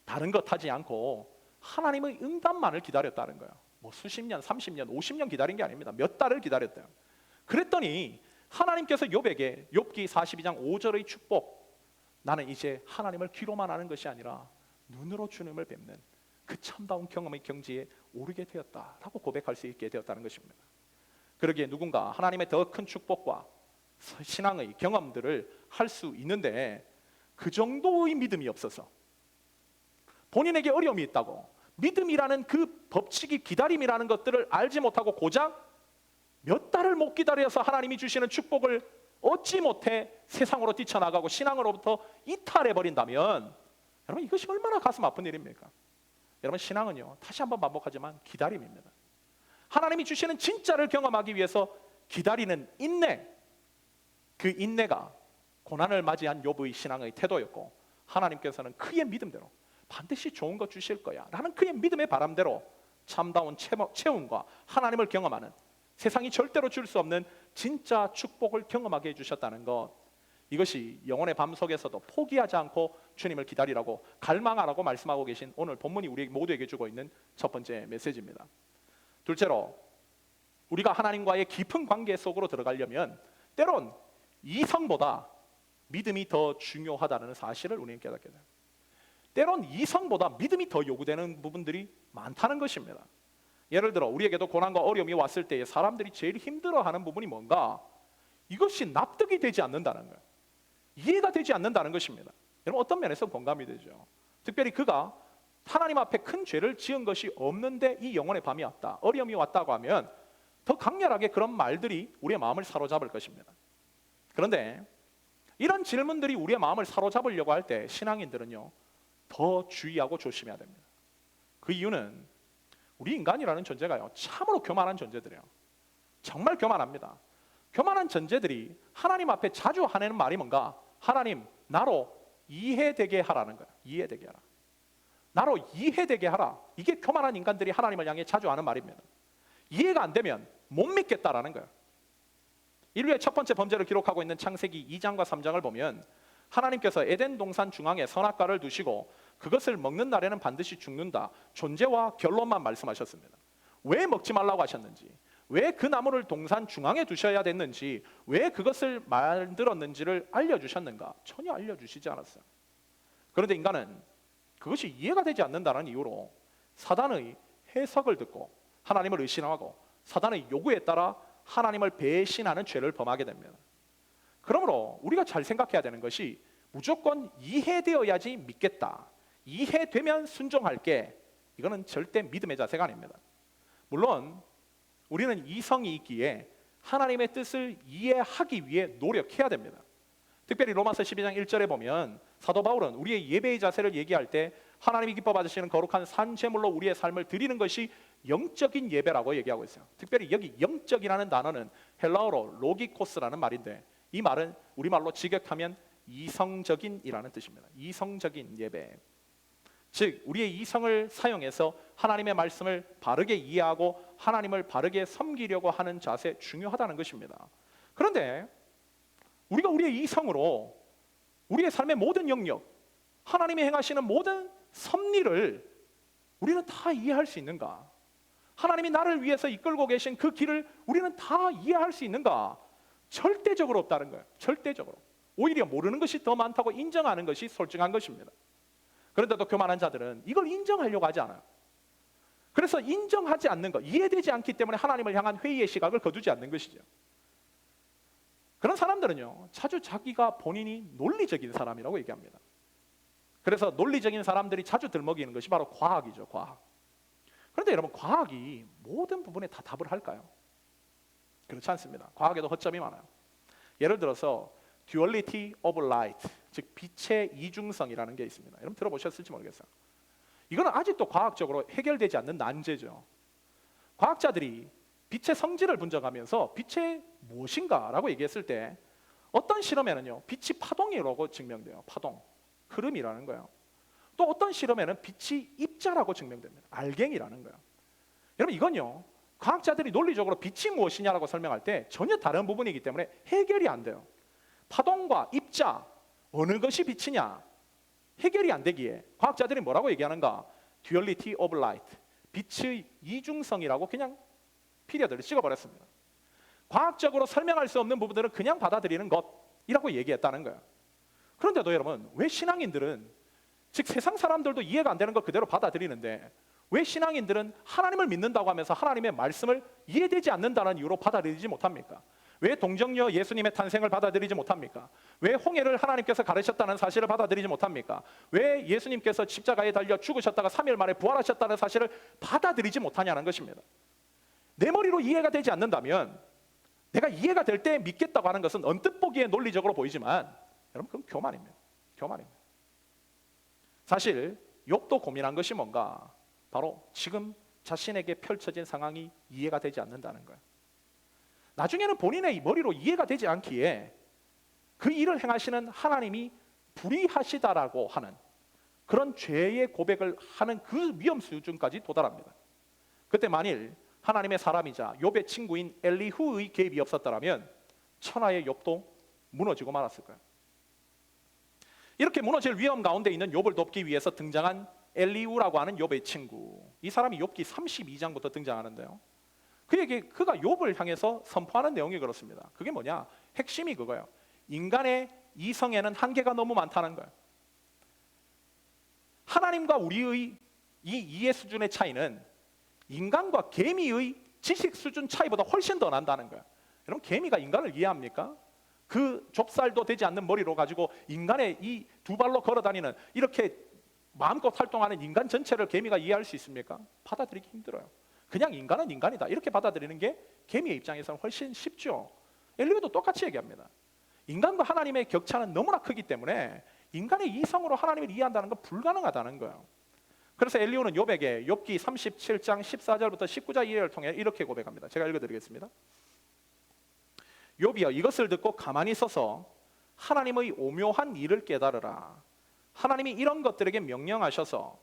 다른 것 하지 않고 하나님의 응답만을 기다렸다는 거예요. 뭐 수십 년, 30년, 50년 기다린 게 아닙니다. 몇 달을 기다렸대요. 그랬더니 하나님께서 욥에게 욥기 42장 5절의 축복, 나는 이제 하나님을 귀로만 아는 것이 아니라 눈으로 주님을 뵙는 그 참다운 경험의 경지에 오르게 되었다라고 고백할 수 있게 되었다는 것입니다. 그러기에 누군가 하나님의 더 큰 축복과 신앙의 경험들을 할 수 있는데 그 정도의 믿음이 없어서 본인에게 어려움이 있다고 믿음이라는 그 법칙이, 기다림이라는 것들을 알지 못하고 고작 몇 달을 못 기다려서 하나님이 주시는 축복을 얻지 못해 세상으로 뛰쳐나가고 신앙으로부터 이탈해버린다면 여러분, 이것이 얼마나 가슴 아픈 일입니까? 여러분, 신앙은요, 다시 한번 반복하지만 기다림입니다. 하나님이 주시는 진짜를 경험하기 위해서 기다리는 인내, 그 인내가 고난을 맞이한 욥의 신앙의 태도였고, 하나님께서는 그의 믿음대로 반드시 좋은 것 주실 거야 라는 그의 믿음의 바람대로 참다운 체험과 하나님을 경험하는, 세상이 절대로 줄 수 없는 진짜 축복을 경험하게 해주셨다는 것, 이것이 영혼의 밤 속에서도 포기하지 않고 주님을 기다리라고, 갈망하라고 말씀하고 계신 오늘 본문이 우리 모두에게 주고 있는 첫 번째 메시지입니다. 둘째로, 우리가 하나님과의 깊은 관계 속으로 들어가려면 때론 이성보다 믿음이 더 중요하다는 사실을 우리는 깨닫게 돼요. 때론 이성보다 믿음이 더 요구되는 부분들이 많다는 것입니다. 예를 들어 우리에게도 고난과 어려움이 왔을 때에 사람들이 제일 힘들어하는 부분이 뭔가? 이것이 납득이 되지 않는다는 거예요. 이해가 되지 않는다는 것입니다. 여러분, 어떤 면에서 공감이 되죠. 특별히 그가 하나님 앞에 큰 죄를 지은 것이 없는데 이 영혼의 밤이 왔다, 어려움이 왔다고 하면 더 강렬하게 그런 말들이 우리의 마음을 사로잡을 것입니다. 그런데 이런 질문들이 우리의 마음을 사로잡으려고 할 때 신앙인들은요, 더 주의하고 조심해야 됩니다. 그 이유는 우리 인간이라는 존재가요, 참으로 교만한 존재들이에요. 정말 교만합니다. 교만한 존재들이 하나님 앞에 자주 하는 말이 뭔가? 하나님, 나로 이해되게 하라는 거야. 이해되게 하라. 나로 이해되게 하라. 이게 교만한 인간들이 하나님을 향해 자주 하는 말입니다. 이해가 안 되면 못 믿겠다라는 거야. 인류의 첫 번째 범죄를 기록하고 있는 창세기 2장과 3장을 보면 하나님께서 에덴 동산 중앙에 선악과를 두시고 그것을 먹는 날에는 반드시 죽는다. 존재와 결론만 말씀하셨습니다. 왜 먹지 말라고 하셨는지, 왜 그 나무를 동산 중앙에 두셔야 됐는지, 왜 그것을 만들었는지를 알려주셨는가? 전혀 알려주시지 않았어요. 그런데 인간은 그것이 이해가 되지 않는다는 이유로 사단의 해석을 듣고 하나님을 의심하고 사단의 요구에 따라 하나님을 배신하는 죄를 범하게 됩니다. 그러므로 우리가 잘 생각해야 되는 것이 무조건 이해되어야지 믿겠다, 이해되면 순종할게, 이거는 절대 믿음의 자세가 아닙니다. 물론 우리는 이성이 있기에 하나님의 뜻을 이해하기 위해 노력해야 됩니다. 특별히 로마서 12장 1절에 보면 사도 바울은 우리의 예배의 자세를 얘기할 때 하나님이 기뻐 받으시는 거룩한 산 제물로 우리의 삶을 드리는 것이 영적인 예배라고 얘기하고 있어요. 특별히 여기 영적이라는 단어는 헬라어로 로기코스라는 말인데 이 말은 우리말로 직역하면 이성적인이라는 뜻입니다. 이성적인 예배. 즉 우리의 이성을 사용해서 하나님의 말씀을 바르게 이해하고 하나님을 바르게 섬기려고 하는 자세 중요하다는 것입니다. 그런데 우리가 우리의 이성으로 우리의 삶의 모든 영역, 하나님이 행하시는 모든 섭리를 우리는 다 이해할 수 있는가? 하나님이 나를 위해서 이끌고 계신 그 길을 우리는 다 이해할 수 있는가? 절대적으로 없다는 거예요. 절대적으로. 오히려 모르는 것이 더 많다고 인정하는 것이 솔직한 것입니다. 그런데도 교만한 자들은 이걸 인정하려고 하지 않아요. 그래서 인정하지 않는 것, 이해되지 않기 때문에 하나님을 향한 회의의 시각을 거두지 않는 것이죠. 그런 사람들은요, 자주 자기가 본인이 논리적인 사람이라고 얘기합니다. 그래서 논리적인 사람들이 자주 들먹이는 것이 바로 과학이죠, 과학. 그런데 여러분, 과학이 모든 부분에 다 답을 할까요? 그렇지 않습니다. 과학에도 허점이 많아요. 예를 들어서 duality of light, 즉 빛의 이중성이라는 게 있습니다. 여러분 들어보셨을지 모르겠어요. 이거는 아직도 과학적으로 해결되지 않는 난제죠. 과학자들이 빛의 성질을 분석하면서 빛의 무엇인가라고 얘기했을 때 어떤 실험에는요, 빛이 파동이라고 증명돼요. 파동, 흐름이라는 거예요. 또 어떤 실험에는 빛이 입자라고 증명됩니다. 알갱이라는 거예요. 여러분 이건요, 과학자들이 논리적으로 빛이 무엇이냐라고 설명할 때 전혀 다른 부분이기 때문에 해결이 안 돼요. 파동과 입자, 어느 것이 빛이냐 해결이 안 되기에 과학자들이 뭐라고 얘기하는가? duality of light, 빛의 이중성이라고 그냥 피리어드를 찍어버렸습니다. 과학적으로 설명할 수 없는 부분들은 그냥 받아들이는 것이라고 얘기했다는 거예요. 그런데도 여러분, 왜 신앙인들은, 즉 세상 사람들도 이해가 안 되는 걸 그대로 받아들이는데 왜 신앙인들은 하나님을 믿는다고 하면서 하나님의 말씀을 이해되지 않는다는 이유로 받아들이지 못합니까? 왜 동정녀 예수님의 탄생을 받아들이지 못합니까? 왜 홍해를 하나님께서 가르쳤다는 사실을 받아들이지 못합니까? 왜 예수님께서 십자가에 달려 죽으셨다가 3일 만에 부활하셨다는 사실을 받아들이지 못하냐는 것입니다. 내 머리로 이해가 되지 않는다면, 내가 이해가 될 때 믿겠다고 하는 것은 언뜻 보기에 논리적으로 보이지만 여러분 그건 교만입니다. 교만입니다. 사실 욥도 고민한 것이 뭔가? 바로 지금 자신에게 펼쳐진 상황이 이해가 되지 않는다는 거예요. 나중에는 본인의 머리로 이해가 되지 않기에 그 일을 행하시는 하나님이 불의하시다라고 하는 그런 죄의 고백을 하는 그 위험 수준까지 도달합니다. 그때 만일 하나님의 사람이자 욥의 친구인 엘리후의 개입이 없었더라면 천하의 욥도 무너지고 말았을 거예요. 이렇게 무너질 위험 가운데 있는 욥을 돕기 위해서 등장한 엘리후라고 하는 욥의 친구, 이 사람이 욥기 32장부터 등장하는데요, 그가 욥을 향해서 선포하는 내용이 그렇습니다. 그게 뭐냐? 핵심이 그거예요. 인간의 이성에는 한계가 너무 많다는 거예요. 하나님과 우리의 이 이해 수준의 차이는 인간과 개미의 지식 수준 차이보다 훨씬 더 난다는 거예요. 여러분, 개미가 인간을 이해합니까? 그 좁쌀도 되지 않는 머리로 가지고 인간의 이 두 발로 걸어다니는, 이렇게 마음껏 활동하는 인간 전체를 개미가 이해할 수 있습니까? 받아들이기 힘들어요. 그냥 인간은 인간이다, 이렇게 받아들이는 게 개미의 입장에서는 훨씬 쉽죠. 엘리후도 똑같이 얘기합니다. 인간과 하나님의 격차는 너무나 크기 때문에 인간의 이성으로 하나님을 이해한다는 건 불가능하다는 거예요. 그래서 엘리후는 욥에게 욥기 37장 14절부터 19절 이해를 통해 이렇게 고백합니다. 제가 읽어드리겠습니다. 욥이여, 이것을 듣고 가만히 서서 하나님의 오묘한 일을 깨달으라. 하나님이 이런 것들에게 명령하셔서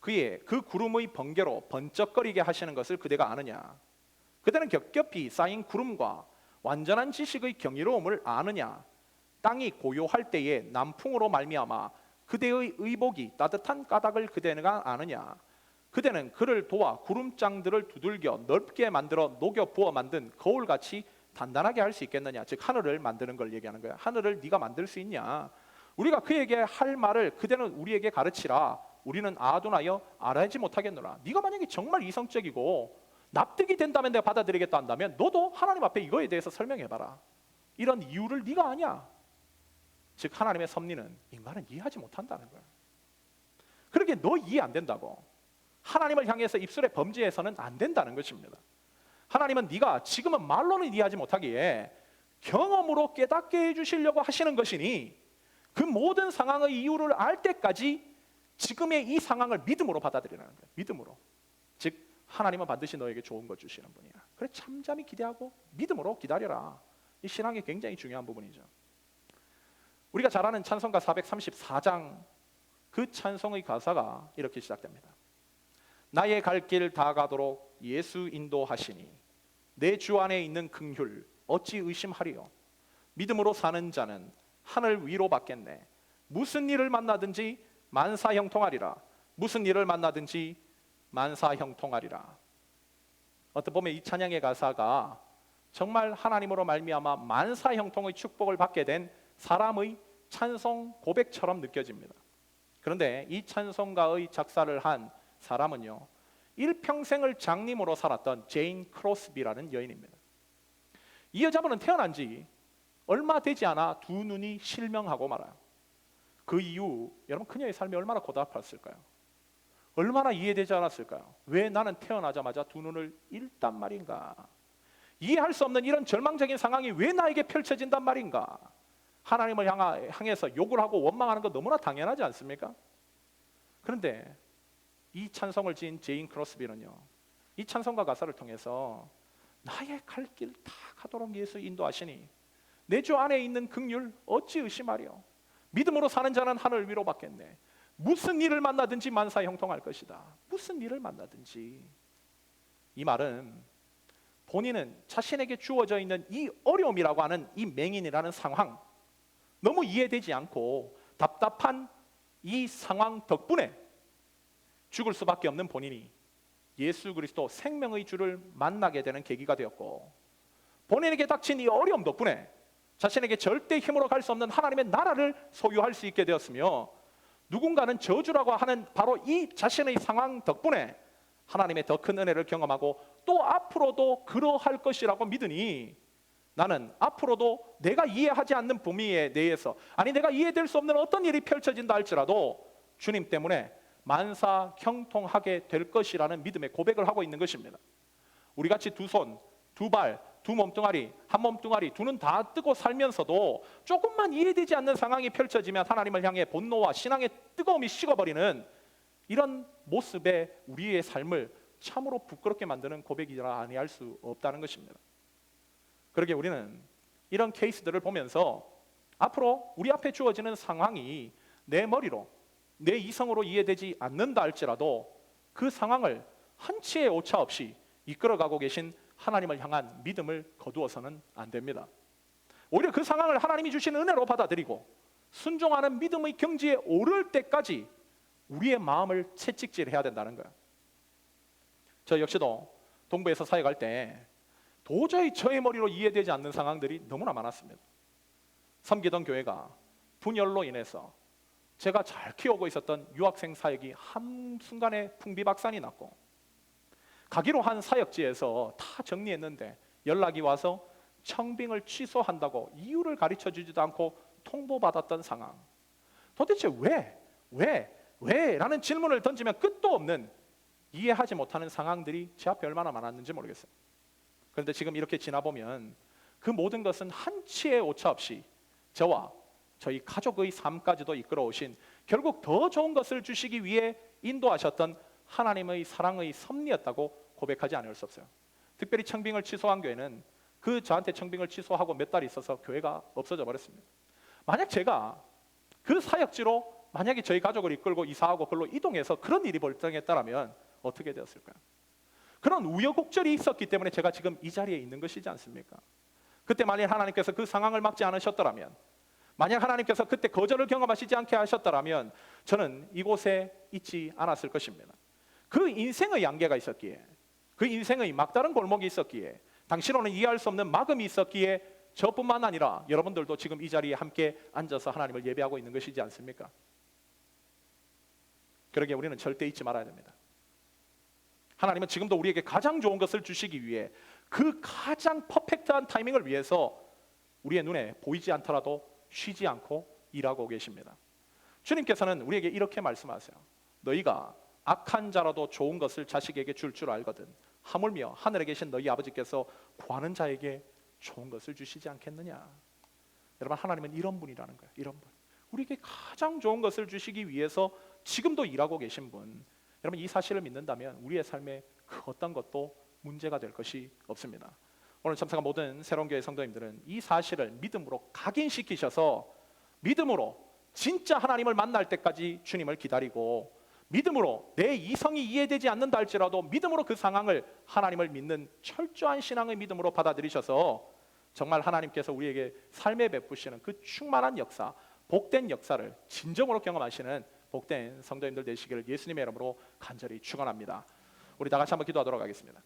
그 구름의 번개로 번쩍거리게 하시는 것을 그대가 아느냐? 그대는 겹겹이 쌓인 구름과 완전한 지식의 경이로움을 아느냐? 땅이 고요할 때에 남풍으로 말미암아 그대의 의복이 따뜻한 까닭을 그대가 아느냐? 그대는 그를 도와 구름장들을 두들겨 넓게 만들어 녹여 부어 만든 거울같이 단단하게 할 수 있겠느냐? 즉 하늘을 만드는 걸 얘기하는 거야. 하늘을 네가 만들 수 있냐? 우리가 그에게 할 말을 그대는 우리에게 가르치라. 우리는 아둔하여 알아야지 못하겠노라. 네가 만약에 정말 이성적이고 납득이 된다면 내가 받아들이겠다 한다면 너도 하나님 앞에 이거에 대해서 설명해봐라. 이런 이유를 네가 아냐? 즉 하나님의 섭리는 인간은 이해하지 못한다는 거야. 그러게 너 이해 안 된다고 하나님을 향해서 입술에 범죄해서는 안 된다는 것입니다. 하나님은 네가 지금은 말로는 이해하지 못하기에 경험으로 깨닫게 해주시려고 하시는 것이니 그 모든 상황의 이유를 알 때까지 지금의 이 상황을 믿음으로 받아들이라는 거예요. 믿음으로. 즉 하나님은 반드시 너에게 좋은 것 주시는 분이야. 그래 잠잠히 기대하고 믿음으로 기다려라. 이 신앙이 굉장히 중요한 부분이죠. 우리가 잘 아는 찬송가 434장 그 찬송의 가사가 이렇게 시작됩니다. 나의 갈 길 다 가도록 예수 인도하시니 내 주 안에 있는 긍휼 어찌 의심하리요. 믿음으로 사는 자는 하늘 위로 받겠네. 무슨 일을 만나든지 만사형통하리라. 무슨 일을 만나든지 만사형통하리라. 어떻게 보면 이 찬양의 가사가 정말 하나님으로 말미암아 만사형통의 축복을 받게 된 사람의 찬송 고백처럼 느껴집니다. 그런데 이 찬송가의 작사를 한 사람은요, 일평생을 장님으로 살았던 제인 크로스비라는 여인입니다. 이 여자분은 태어난 지 얼마 되지 않아 두 눈이 실명하고 말아요. 그 이유 여러분 그녀의 삶이 얼마나 고달팠을까요? 얼마나 이해되지 않았을까요? 왜 나는 태어나자마자 두 눈을 잃단 말인가? 이해할 수 없는 이런 절망적인 상황이 왜 나에게 펼쳐진단 말인가? 하나님을 향해서 욕을 하고 원망하는 거 너무나 당연하지 않습니까? 그런데 이 찬송을 지은 제인 크로스비는요, 이 찬송가 가사를 통해서 나의 갈 길 다 가도록 예수 인도하시니 내 주 안에 있는 긍휼 어찌 의심하려. 믿음으로 사는 자는 하늘 위로 받겠네. 무슨 일을 만나든지 만사 형통할 것이다. 무슨 일을 만나든지. 이 말은 본인은 자신에게 주어져 있는 이 어려움이라고 하는 이 맹인이라는 상황, 너무 이해되지 않고 답답한 이 상황 덕분에 죽을 수밖에 없는 본인이 예수 그리스도 생명의 주를 만나게 되는 계기가 되었고, 본인에게 닥친 이 어려움 덕분에 자신에게 절대 힘으로 갈 수 없는 하나님의 나라를 소유할 수 있게 되었으며, 누군가는 저주라고 하는 바로 이 자신의 상황 덕분에 하나님의 더 큰 은혜를 경험하고 또 앞으로도 그러할 것이라고 믿으니, 나는 앞으로도 내가 이해하지 않는 범위에 대해서, 아니 내가 이해될 수 없는 어떤 일이 펼쳐진다 할지라도 주님 때문에 만사 형통하게 될 것이라는 믿음의 고백을 하고 있는 것입니다. 우리같이 두 손, 두 발, 두 몸뚱아리, 한 몸뚱아리, 두 눈 다 뜨고 살면서도 조금만 이해되지 않는 상황이 펼쳐지면 하나님을 향해 분노와 신앙의 뜨거움이 식어버리는 이런 모습의 우리의 삶을 참으로 부끄럽게 만드는 고백이라 아니할 수 없다는 것입니다. 그러게 우리는 이런 케이스들을 보면서 앞으로 우리 앞에 주어지는 상황이 내 머리로, 내 이성으로 이해되지 않는다 할지라도 그 상황을 한치의 오차 없이 이끌어가고 계신 하나님을 향한 믿음을 거두어서는 안 됩니다. 오히려 그 상황을 하나님이 주신 은혜로 받아들이고 순종하는 믿음의 경지에 오를 때까지 우리의 마음을 채찍질해야 된다는 거예요. 저 역시도 동부에서 사역할 때 도저히 저의 머리로 이해되지 않는 상황들이 너무나 많았습니다. 섬기던 교회가 분열로 인해서 제가 잘 키우고 있었던 유학생 사역이 한순간에 풍비박산이 났고, 가기로 한 사역지에서 다 정리했는데 연락이 와서 청빙을 취소한다고 이유를 가르쳐 주지도 않고 통보받았던 상황. 도대체 왜? 라는 질문을 던지면 끝도 없는 이해하지 못하는 상황들이 제 앞에 얼마나 많았는지 모르겠어요. 그런데 지금 이렇게 지나보면 그 모든 것은 한치의 오차 없이 저와 저희 가족의 삶까지도 이끌어오신, 결국 더 좋은 것을 주시기 위해 인도하셨던 하나님의 사랑의 섭리였다고 고백하지 않을 수 없어요. 특별히 청빙을 취소한 교회는 저한테 청빙을 취소하고 몇 달 있어서 교회가 없어져 버렸습니다. 만약 제가 그 사역지로 만약에 저희 가족을 이끌고 이사하고 그걸로 이동해서 그런 일이 벌어졌다면 어떻게 되었을까요? 그런 우여곡절이 있었기 때문에 제가 지금 이 자리에 있는 것이지 않습니까? 그때 만약 하나님께서 그 상황을 막지 않으셨더라면, 만약 하나님께서 그때 거절을 경험하시지 않게 하셨더라면 저는 이곳에 있지 않았을 것입니다. 그 인생의 양계가 있었기에, 그 인생의 막다른 골목이 있었기에, 당신으로는 이해할 수 없는 막음이 있었기에 저뿐만 아니라 여러분들도 지금 이 자리에 함께 앉아서 하나님을 예배하고 있는 것이지 않습니까? 그러기에 우리는 절대 잊지 말아야 됩니다. 하나님은 지금도 우리에게 가장 좋은 것을 주시기 위해 그 가장 퍼펙트한 타이밍을 위해서 우리의 눈에 보이지 않더라도 쉬지 않고 일하고 계십니다. 주님께서는 우리에게 이렇게 말씀하세요. 너희가 악한 자라도 좋은 것을 자식에게 줄 줄 알거든 하물며 하늘에 계신 너희 아버지께서 구하는 자에게 좋은 것을 주시지 않겠느냐. 여러분, 하나님은 이런 분이라는 거예요. 이런 분, 우리에게 가장 좋은 것을 주시기 위해서 지금도 일하고 계신 분. 여러분, 이 사실을 믿는다면 우리의 삶에 그 어떤 것도 문제가 될 것이 없습니다. 오늘 참석한 모든 새로운 교회 성도님들은 이 사실을 믿음으로 각인시키셔서 믿음으로 진짜 하나님을 만날 때까지 주님을 기다리고, 믿음으로 내 이성이 이해되지 않는다 할지라도 믿음으로 그 상황을 하나님을 믿는 철저한 신앙의 믿음으로 받아들이셔서 정말 하나님께서 우리에게 삶에 베푸시는 그 충만한 역사, 복된 역사를 진정으로 경험하시는 복된 성도님들 되시기를 예수님의 이름으로 간절히 축원합니다. 우리 다 같이 한번 기도하도록 하겠습니다.